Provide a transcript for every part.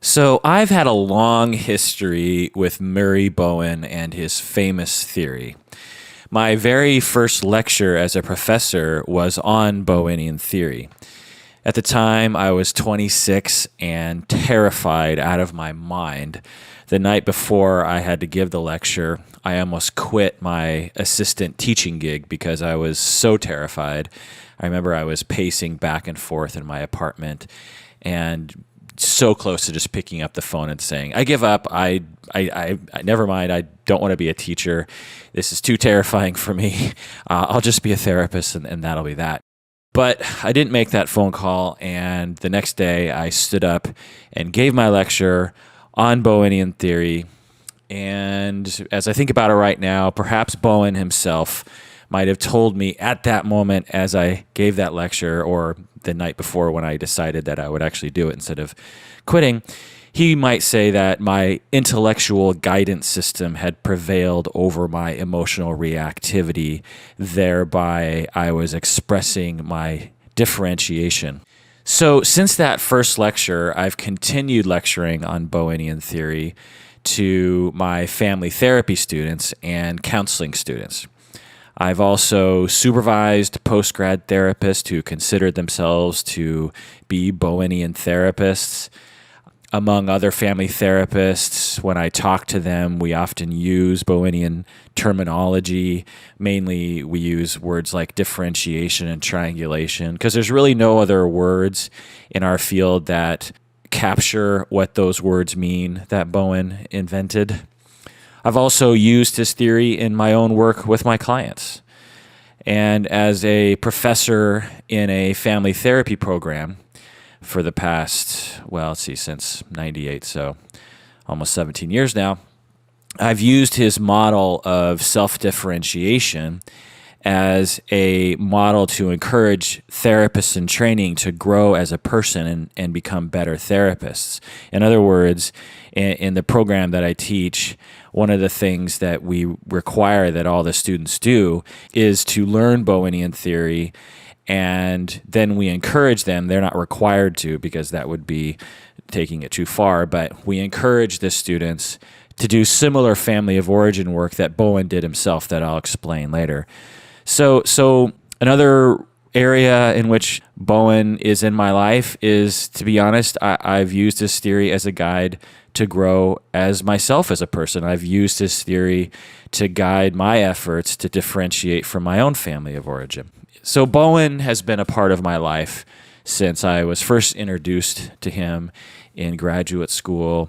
So I've had a long history with Murray Bowen and his famous theory. My very first lecture as a professor was on Bowenian theory. At the time, I was 26 and terrified out of my mind. The night before I had to give the lecture, I almost quit my assistant teaching gig because I was so terrified. I remember I was pacing back and forth in my apartment and so close to just picking up the phone and saying, I give up. I never mind. I don't want to be a teacher. This is too terrifying for me. I'll just be a therapist and that'll be that. But I didn't make that phone call, and the next day I stood up and gave my lecture on Bowenian theory. And as I think about it right now, perhaps Bowen himself might have told me at that moment as I gave that lecture, or the night before when I decided that I would actually do it instead of quitting, he might say that my intellectual guidance system had prevailed over my emotional reactivity. Thereby, I was expressing my differentiation. So since that first lecture, I've continued lecturing on Bowenian theory to my family therapy students and counseling students. I've also supervised post-grad therapists who considered themselves to be Bowenian therapists. Among other family therapists, when I talk to them, we often use Bowenian terminology. Mainly, we use words like differentiation and triangulation because there's really no other words in our field that capture what those words mean that Bowen invented. I've also used his theory in my own work with my clients. And as a professor in a family therapy program, for the past, since 98, so almost 17 years now, I've used his model of self-differentiation as a model to encourage therapists in training to grow as a person and become better therapists. In other words, in the program that I teach, one of the things that we require that all the students do is to learn Bowenian theory. And then we encourage them, they're not required to because that would be taking it too far, but we encourage the students to do similar family of origin work that Bowen did himself that I'll explain later. So another area in which Bowen is in my life is, to be honest, I've used this theory as a guide to grow as myself as a person. I've used this theory to guide my efforts to differentiate from my own family of origin. So Bowen has been a part of my life since I was first introduced to him in graduate school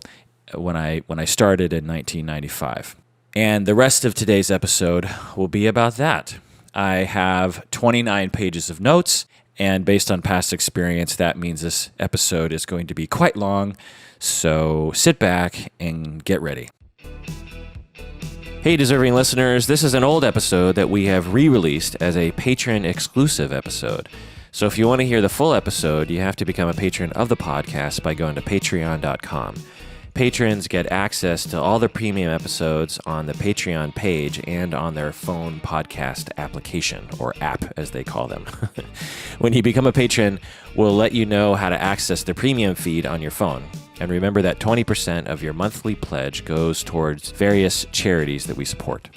when I started in 1995. And the rest of today's episode will be about that. I have 29 pages of notes, and based on past experience, that means this episode is going to be quite long. So sit back and get ready. Hey, deserving listeners, this is an old episode that we have re-released as a patron-exclusive episode. So if you want to hear the full episode, you have to become a patron of the podcast by going to patreon.com. Patrons get access to all the premium episodes on the Patreon page and on their phone podcast application, or app as they call them. When you become a patron, we'll let you know how to access the premium feed on your phone. And remember that 20% of your monthly pledge goes towards various charities that we support.